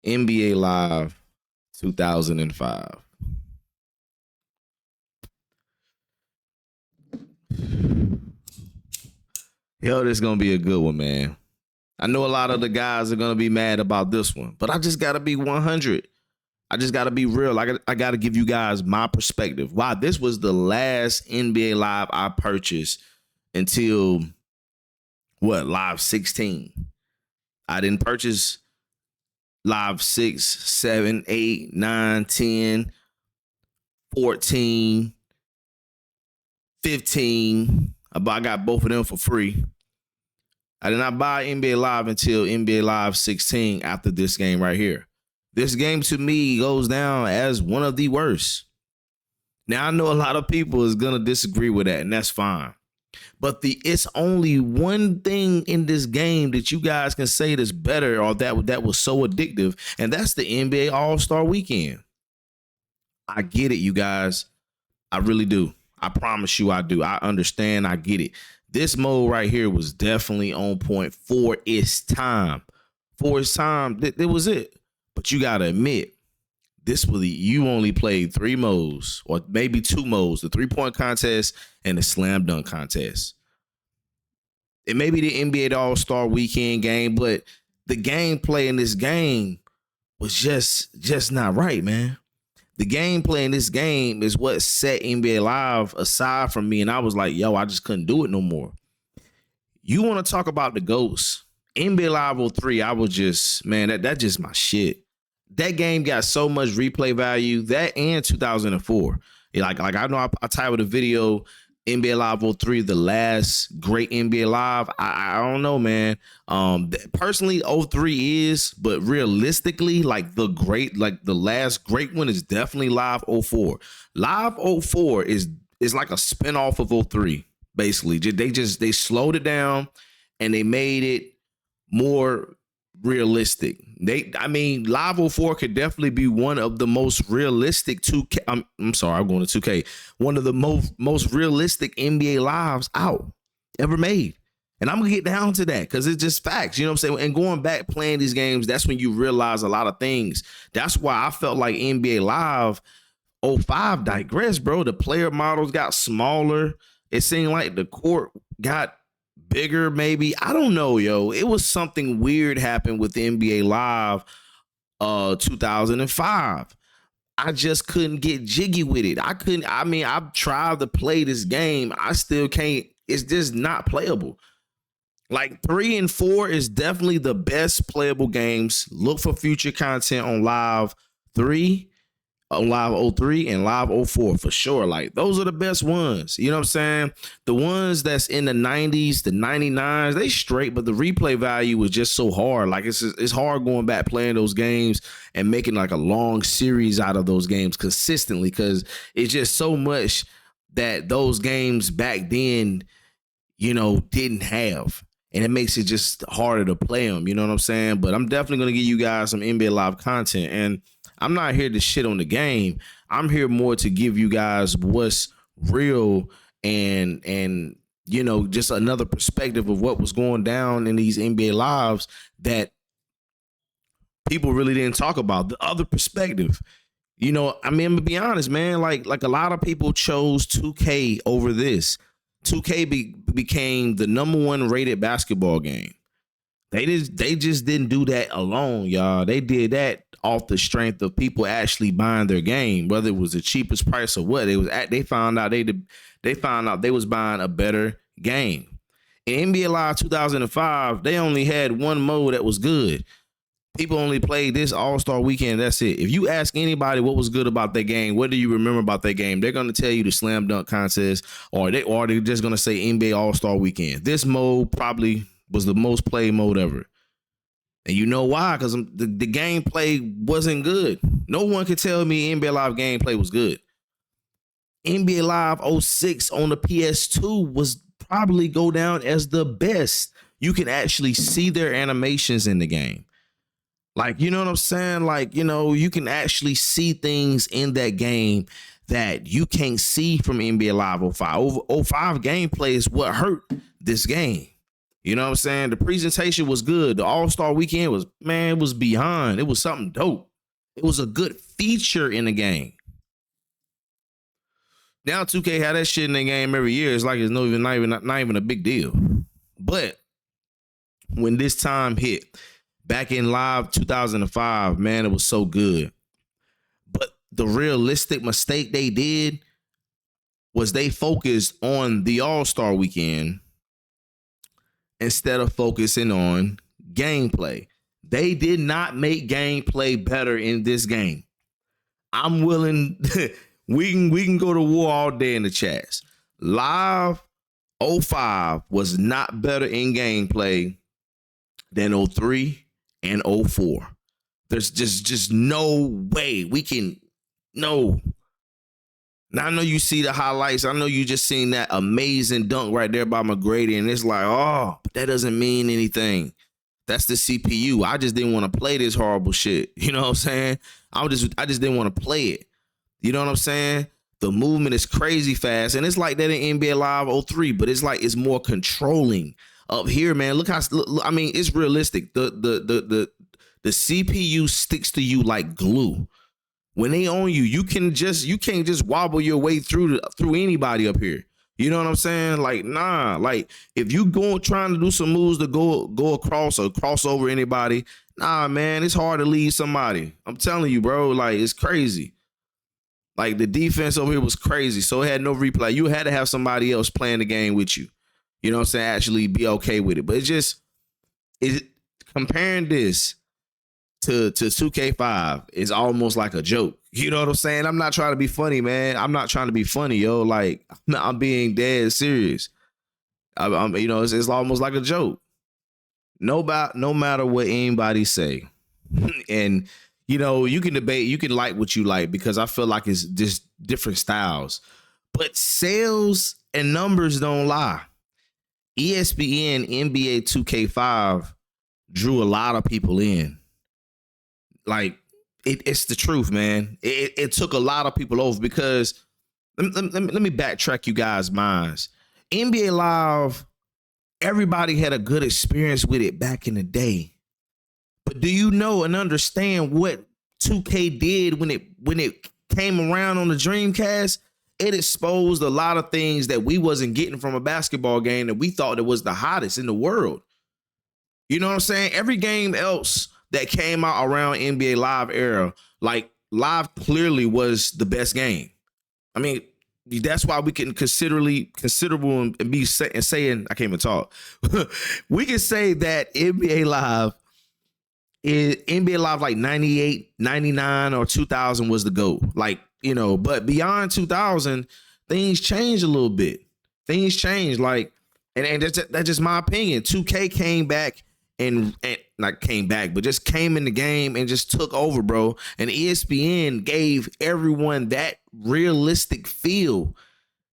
NBA Live 2005. Yo, this is going to be a good one, man. I know a lot of the guys are going to be mad about this one, but I just got to be 100. I just got to be real. I got to give you guys my perspective. Why this was the last NBA Live I purchased until Live 16. I didn't purchase Live 6, 7, 8, 9, 10, 14, 15. I got both of them for free. I did not buy NBA Live until NBA Live 16 after this game right here. This game to me goes down as one of the worst. Now I know a lot of people is gonna disagree with that, and that's fine. But it's only one thing in this game that you guys can say that's better or that was so addictive, and that's the NBA All-Star Weekend. I get it, you guys. I really do. I promise you I do. I understand. I get it. This mode right here was definitely on point for its time. For its time, it was it. But you got to admit, you only played 3 modes or maybe 2 modes, the 3-point contest and the slam dunk contest. It may be the NBA All-Star Weekend game, but the gameplay in this game was just not right, man. The gameplay in this game is what set NBA Live aside from me, and I was like, yo, I just couldn't do it no more. You want to talk about the GOATs? NBA Live 03, I was just, man, that's just my shit. That game got so much replay value. That and 2004. Like I know I titled the video NBA Live 03, the last great NBA Live. I don't know, man. Personally, 03 is, but realistically, like the last great one is definitely Live 04. Live 04 is like a spinoff of 03, basically. They slowed it down and they made it more realistic. Live 04 could definitely be one of the most realistic 2K. I'm sorry, I'm going to 2K. One of the most realistic NBA lives out ever made. And I'm gonna get down to that because it's just facts. You know what I'm saying? And going back playing these games, that's when you realize a lot of things. That's why I felt like NBA Live 05 digressed, bro. The player models got smaller. It seemed like the court got bigger, maybe. I don't know, yo. It was something weird happened with the NBA Live 2005. I just couldn't get jiggy with it. I've tried to play this game. I still can't. It's just not playable. Like 3 and 4 is definitely the best playable games. Look for future content on Live 3, on Live 03 and Live 04 for sure. Like those are the best ones. You know what I'm saying? The ones that's in the 90s, the 99s, they straight, but the replay value was just so hard. Like it's hard going back playing those games and making like a long series out of those games consistently because it's just so much that those games back then, didn't have. And it makes it just harder to play them. You know what I'm saying? But I'm definitely going to give you guys some NBA Live content. And I'm not here to shit on the game. I'm here more to give you guys what's real and just another perspective of what was going down in these NBA Lives that people really didn't talk about. The other perspective. I'm gonna be honest, man. Like a lot of people chose 2K over this. 2K became the number 1 rated basketball game. They just didn't do that alone, y'all. They did that off the strength of people actually buying their game, whether it was the cheapest price or what. They found out they was buying a better game. In NBA Live 2005, they only had one mode that was good. People only played this All-Star Weekend. That's it. If you ask anybody what was good about that game, what do you remember about that game? They're going to tell you the slam dunk contest, or they're just going to say NBA All-Star Weekend. This mode probably was the most played mode ever. And you know why? Because the gameplay wasn't good. No one could tell me NBA Live gameplay was good. NBA Live 06 on the PS2 was probably go down as the best. You can actually see their animations in the game. Like, you know what I'm saying? Like, you can actually see things in that game that you can't see from NBA Live 05. 05 gameplay is what hurt this game. You know what I'm saying? The presentation was good. The All-Star weekend was, man, it was beyond. It was something dope. It was a good feature in the game. Now 2K had that shit in the game every year. It's like it's not even a big deal. But when this time hit, back in live 2005, man, it was so good. But the realistic mistake they did was they focused on the All-Star weekend instead of focusing on gameplay. They did not make gameplay better in this game. I'm willing, we can go to war all day in the chats. Live 05 was not better in gameplay than 03 and 04. There's just no way we can, no. Now I know you see the highlights. I know you just seen that amazing dunk right there by McGrady, and it's like, oh, but that doesn't mean anything. That's the CPU. I just didn't want to play this horrible shit. You know what I'm saying? I just didn't want to play it. You know what I'm saying? The movement is crazy fast, and it's like that in NBA Live 03, but it's like it's more controlling. Up here, man, look how, I mean, it's realistic. The CPU sticks to you like glue. When they own you, you can't just wobble your way through anybody up here. You know what I'm saying? Like, nah, like if you trying to do some moves to go across or cross over anybody, nah, man, it's hard to lead somebody. I'm telling you, bro, like it's crazy. Like the defense over here was crazy. So it had no replay. You had to have somebody else playing the game with you. You know what I'm saying? Actually be okay with it. But comparing this to 2K5 is almost like a joke. You know what I'm saying? I'm not trying to be funny, man. I'm not trying to be funny, yo. Like I'm being dead serious. I'm you know, it's almost like a joke. No matter what anybody say, and you know, you can debate, you can like what you like because I feel like it's just different styles. But sales and numbers don't lie. ESPN NBA 2K5 drew a lot of people in. Like, it's the truth, man. It took a lot of people over because let me backtrack you guys' minds. NBA Live, everybody had a good experience with it back in the day. But do you know and understand what 2K did when it came around on the Dreamcast? It exposed a lot of things that we wasn't getting from a basketball game that we thought it was the hottest in the world. You know what I'm saying? Every game else that came out around NBA Live era, like Live clearly was the best game. I mean, that's why we can considerable and be saying, I can't even talk. We can say that NBA Live like 98, 99 or 2000 was the GOAT. Like, you know, but beyond 2000, things changed a little bit. Things changed, like, and that's just my opinion. 2K came back and not came back, but just came in the game and just took over, bro. And ESPN gave everyone that realistic feel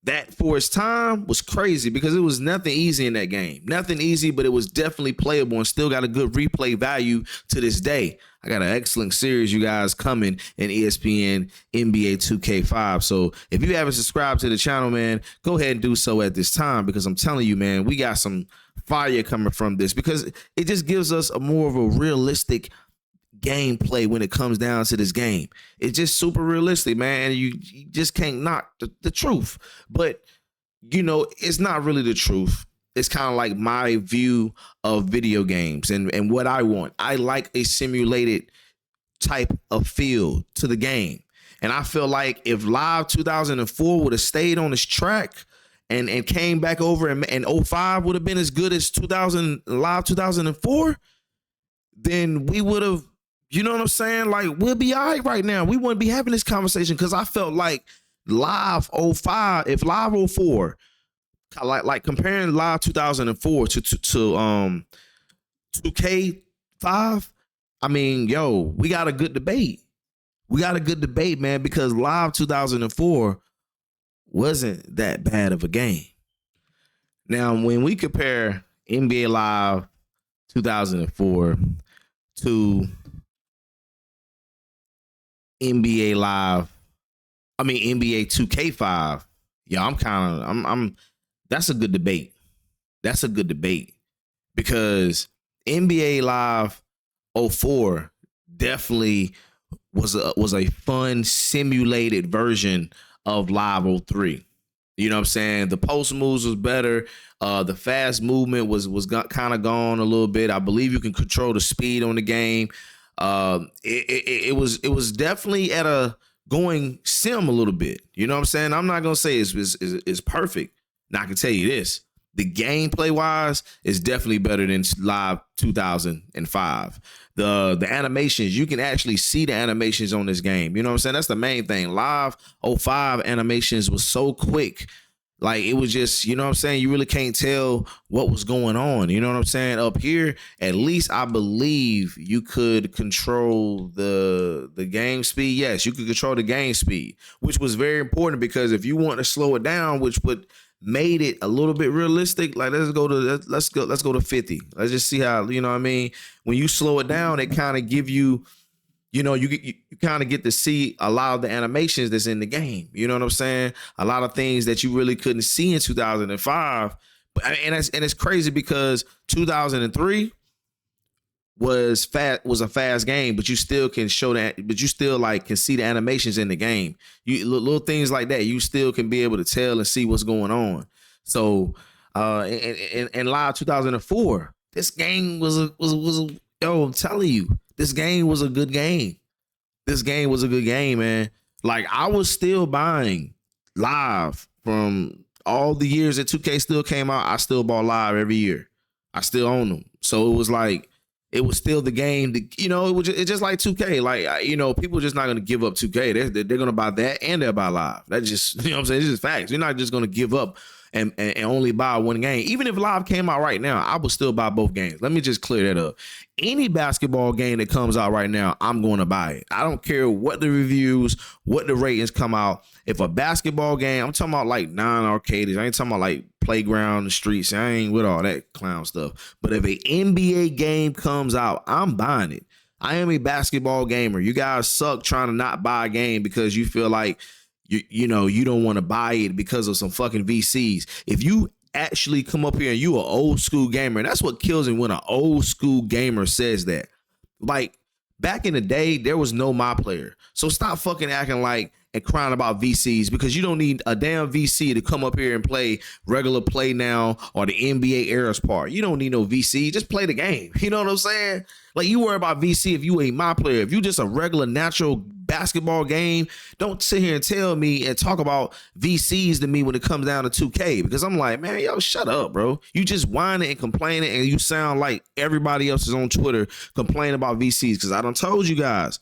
that for its time was crazy because it was nothing easy in that game. Nothing easy, but it was definitely playable and still got a good replay value to this day. I got an excellent series, you guys, coming in ESPN NBA 2K5. So if you haven't subscribed to the channel, man, go ahead and do so at this time because I'm telling you, man, we got some fire coming from this because it just gives us a more of a realistic gameplay when it comes down to this game. It's just super realistic, man. You just can't knock the truth. But, you know, it's not really the truth. It's kind of like my view of video games and what I want. I like a simulated type of feel to the game. And I feel like if Live 2004 would have stayed on this track and came back over and 05 would have been as good as Live 2004, then we would have, you know what I'm saying? Like, we'll be all right right now. We wouldn't be having this conversation because I felt like Live 05, if Live 04, like comparing Live 2004 to 2K5, I mean, yo, we got a good debate. We got a good debate, man, because Live 2004 wasn't that bad of a game. Now, when we compare NBA Live 2004 to NBA 2K5, yeah, I'm that's a good debate. That's a good debate because NBA Live '04 definitely was a fun simulated version of Live '03. You know what I'm saying? The post moves was better. The fast movement was kind of gone a little bit. I believe you can control the speed on the game. It was definitely at a going sim a little bit. You know what I'm saying? I'm not gonna say it's perfect. Now I can tell you this: the gameplay wise is definitely better than Live 2005. The animations, you can actually see the animations on this game. You know what I'm saying? That's the main thing. Live '05 animations was so quick. Like it was just, you know what I'm saying? You really can't tell what was going on. You know what I'm saying? Up here, at least I believe you could control the game speed. Yes, you could control the game speed, which was very important because if you want to slow it down, which would made it a little bit realistic, like let's go to 50. Let's just see how, you know what I mean? When you slow it down, it kind of give you, you know, you kind of get to see a lot of the animations that's in the game. You know what I'm saying? A lot of things that you really couldn't see in 2005. But and it's crazy because 2003 was a fast game, but you still can show that, but you still like can see the animations in the game. You little things like that, you still can be able to tell and see what's going on. So in Live 2004, this game was yo, I'm telling you, this game was a good game. This game was a good game, man. Like I was still buying Live from all the years that 2K still came out. I still bought Live every year. I still own them. So it was like, it was still the game. You know, it's just like 2K. Like, you know, people are just not going to give up 2K. They're going to buy that and they'll buy Live. That's just, you know what I'm saying? It's just facts. You're not just going to give up and only buy one game. Even if Live came out right now, I would still buy both games. Let me just clear that up. Any basketball game that comes out right now, I'm going to buy it. I don't care what the reviews, what the ratings come out. If a basketball game, I'm talking about like non-arcades. I ain't talking about like playground, the streets. I ain't with all that clown stuff. But if an NBA game comes out, I'm buying it. I am a basketball gamer. You guys suck trying to not buy a game because you feel like you know you don't want to buy it because of some fucking VCs. If you actually come up here and you an old school gamer, and that's what kills me when an old school gamer says that. Like back in the day, there was no my player. So stop fucking acting like and crying about VCs because you don't need a damn VC to come up here and play regular play now or the NBA Eras part. You don't need no VC. Just play the game. You know what I'm saying? Like you worry about VC if you ain't my player. If you just a regular natural basketball game, don't sit here and tell me and talk about VCs to me when it comes down to 2K because I'm like, man, yo, shut up, bro. You just whining and complaining and you sound like everybody else is on Twitter complaining about VCs because I done told you guys.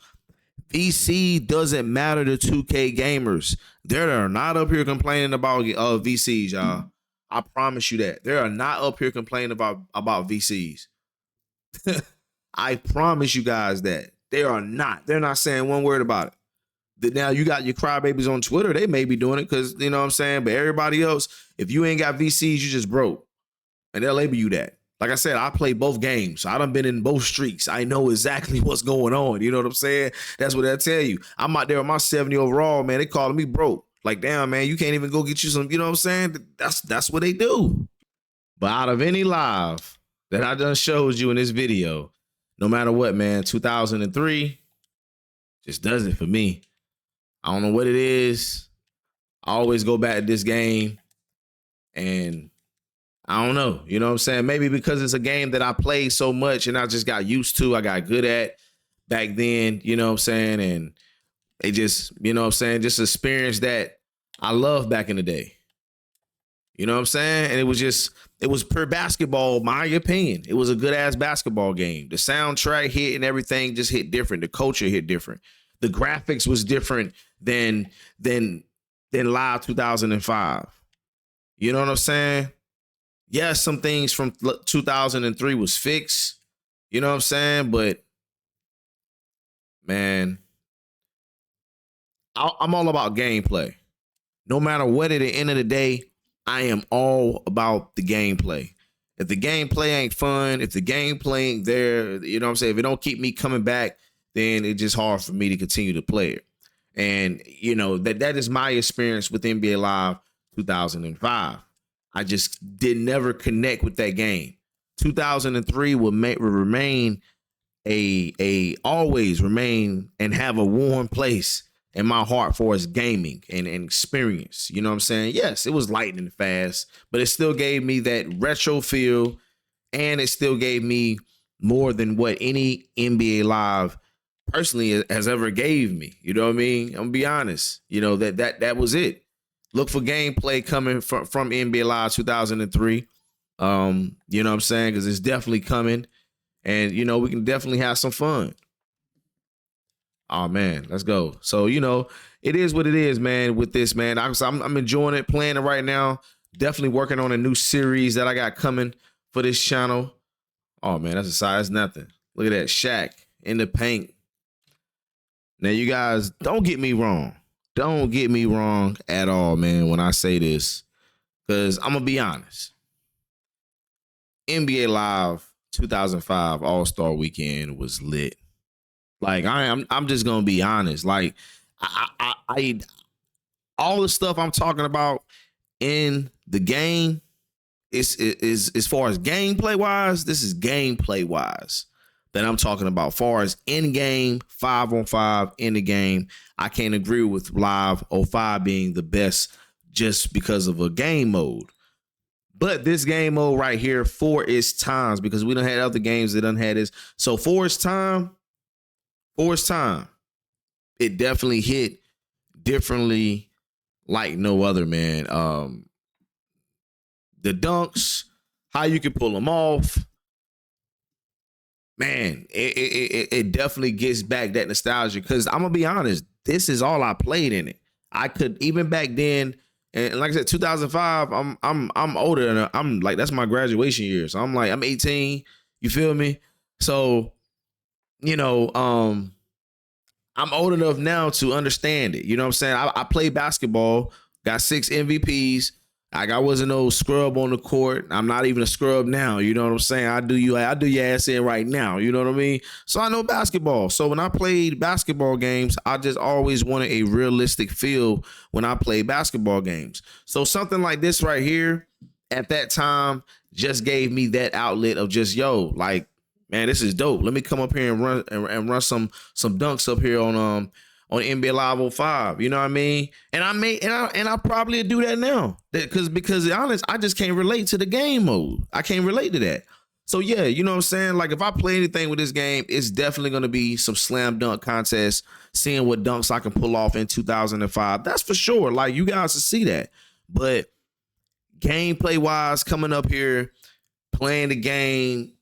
VC doesn't matter to 2K gamers. They are not up here complaining about VCs, y'all. I promise you that. They are not up here complaining about VCs. I promise you guys that. They are not. They're not saying one word about it. Now you got your crybabies on Twitter. They may be doing it because, you know what I'm saying? But everybody else, if you ain't got VCs, you just broke. And they'll label you that. Like I said, I play both games. So I done been in both streaks. I know exactly what's going on. You know what I'm saying? That's what they'll tell you. I'm out there with my 70 overall, man. They calling me broke. Like, damn, man, you can't even go get you some, you know what I'm saying? That's what they do. But out of any live that I done showed you in this video, no matter what, man, 2003 just does it for me. I don't know what it is. I always go back to this game and I don't know. You know what I'm saying? Maybe because it's a game that I played so much and I just got used to, I got good at back then, you know what I'm saying? And they just, you know what I'm saying, just experience that I loved back in the day. You know what I'm saying? And it was pure basketball, my opinion. It was a good ass basketball game. The soundtrack hit and everything just hit different. The culture hit different. The graphics was different than Live 2005. You know what I'm saying? Yes, some things from 2003 was fixed. You know what I'm saying? But man, I'm all about gameplay. No matter what, at the end of the day, I am all about the gameplay. If the gameplay ain't fun, if the gameplay ain't there, you know what I'm saying? If it don't keep me coming back, then it's just hard for me to continue to play it. And, you know, that is my experience with NBA Live 2005. I just did never connect with that game 2003 will remain always remain and have a warm place in my heart for its gaming and experience. You know what I'm saying? Yes, it was lightning fast, but it still gave me that retro feel, and it still gave me more than what any NBA Live personally has ever gave me. You know what I mean? I'm gonna be honest. You know, that was it. Look for gameplay coming from NBA Live 2003. You know what I'm saying? Because it's definitely coming. And, you know, we can definitely have some fun. Oh, man, let's go. So, you know, it is what it is, man, with this, man. I'm enjoying it, playing it right now. Definitely working on a new series that I got coming for this channel. Oh, man, that's a size nothing. Look at that, Shaq in the paint. Now, you guys, don't get me wrong. Don't get me wrong at all, man, when I say this. Because I'm going to be honest. NBA Live 2005 All-Star Weekend was lit. Like I'm just gonna be honest. Like I all the stuff I'm talking about in the game is as far as gameplay wise. This is gameplay wise that I'm talking about. Far as in game 5-on-5 in the game, I can't agree with Live 05 being the best just because of a game mode. But this game mode right here, for its times, because we done had other games that done had this. So for its time, it definitely hit differently like no other, man. The dunks, how you can pull them off. Man, it definitely gets back that nostalgia. Because I'm gonna be honest, this is all I played in it. I could, even back then. And like I said, 2005, I'm older than I'm like, that's my graduation year. So I'm like, I'm 18. You feel me? So, you know, I'm old enough now to understand it. You know what I'm saying? I played basketball, got 6 MVPs. Like, I wasn't no scrub on the court. I'm not even a scrub now. You know what I'm saying? I do your ass in right now. You know what I mean? So I know basketball. So when I played basketball games, I just always wanted a realistic feel when I played basketball games. So something like this right here at that time just gave me that outlet of just, yo, like, man, this is dope. Let me come up here and run some dunks up here on NBA Live 05, you know what I mean? And I probably do that now. Because honest, I just can't relate to the game mode. I can't relate to that. So yeah, you know what I'm saying? Like, if I play anything with this game, it's definitely gonna be some slam dunk contests, seeing what dunks I can pull off in 2005. That's for sure. Like, you guys will see that. But gameplay wise, coming up here, playing the game,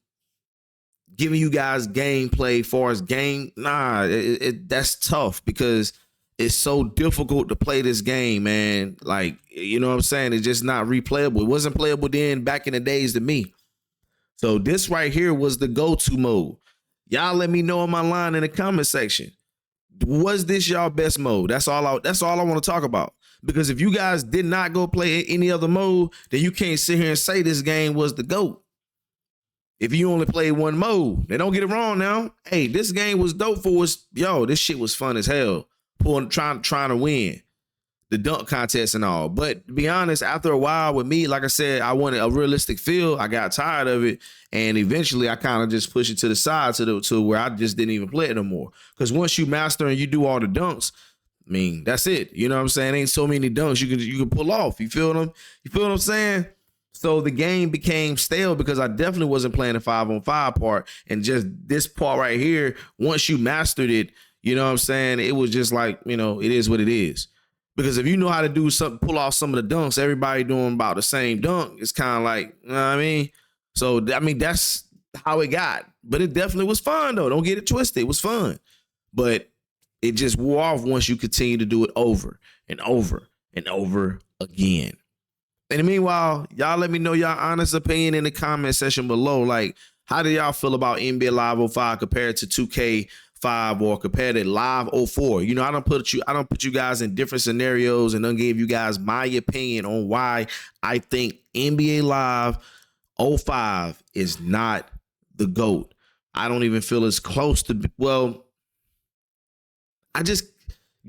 giving you guys gameplay far as game, that's tough because it's so difficult to play this game, man. Like, you know what I'm saying? It's just not replayable. It wasn't playable then back in the days to me. So this right here was the go-to mode. Y'all let me know in my line in the comment section. Was this y'all best mode? That's all I want to talk about. Because if you guys did not go play any other mode, then you can't sit here and say this game was the GOAT. If you only played one mode, they don't get it wrong now. Hey, this game was dope for us. Yo, this shit was fun as hell. Trying to win the dunk contest and all. But to be honest, after a while with me, like I said, I wanted a realistic feel. I got tired of it. And eventually I kind of just pushed it to the side to where I just didn't even play it no more. Because once you master and you do all the dunks, I mean, that's it. You know what I'm saying? Ain't so many dunks you can pull off. You feel them? You feel what I'm saying? So the game became stale because I definitely wasn't playing the 5-on-5 part. And just this part right here, once you mastered it, you know what I'm saying? It was just like, you know, it is what it is. Because if you know how to do something, pull off some of the dunks, everybody doing about the same dunk, it's kind of like, you know what I mean? So, I mean, that's how it got. But it definitely was fun, though. Don't get it twisted. It was fun. But it just wore off once you continue to do it over and over and over again. And meanwhile, y'all let me know y'all honest opinion in the comment section below. Like, how do y'all feel about NBA Live 05 compared to 2K5 or compared to Live 04? You know, I don't put you guys in different scenarios and then gave you guys my opinion on why I think NBA Live 05 is not the GOAT. I don't even feel as close to, well,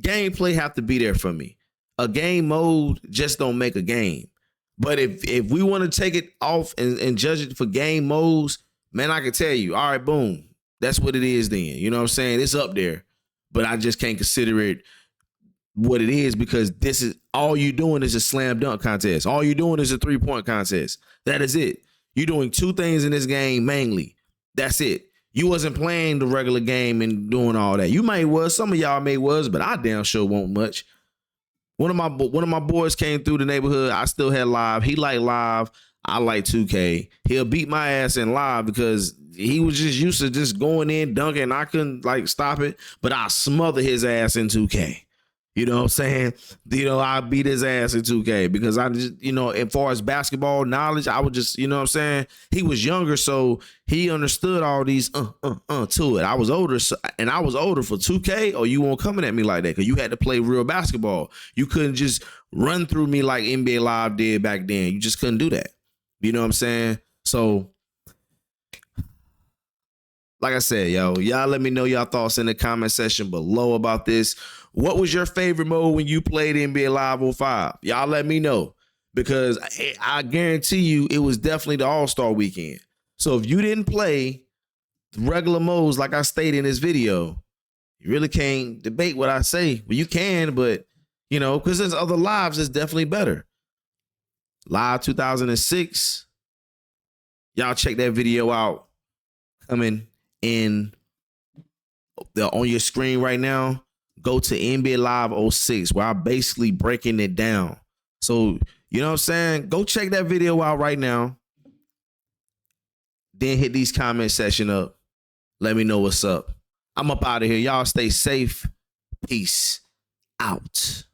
gameplay have to be there for me. A game mode just don't make a game. But if we want to take it off and judge it for game modes, man, I can tell you, all right, boom. That's what it is then. You know what I'm saying? It's up there. But I just can't consider it what it is because this is all you doing is a slam dunk contest. All you're doing is a 3-point contest. That is it. You're doing two things in this game mainly. That's it. You wasn't playing the regular game and doing all that. You may was, some of y'all may was, but I damn sure won't much. One of my boys came through the neighborhood. I still had live. He liked live. I like 2K. He'll beat my ass in live because he was just used to just going in, dunking. I couldn't like stop it, but I smother his ass in 2K. You know what I'm saying? I beat his ass in 2K because I just, as far as basketball knowledge, I would just, you know what I'm saying? He was younger, so he understood all these to it. I was older, and I was older for 2K, or you won't coming at me like that because you had to play real basketball. You couldn't just run through me like NBA Live did back then. You just couldn't do that. You know what I'm saying? So, like I said, y'all let me know y'all thoughts in the comment section below about this. What was your favorite mode when you played NBA Live 05? Y'all let me know because I guarantee you it was definitely the All-Star weekend. So if you didn't play regular modes like I stated in this video, you really can't debate what I say. Well, you can, but, because there's other lives that's definitely better. Live 2006. Y'all check that video out. Coming in on your screen right now. Go to NBA Live 06 where I'm basically breaking it down. So, you know what I'm saying? Go check that video out right now. Then hit these comment section up. Let me know what's up. I'm up out of here. Y'all stay safe. Peace out.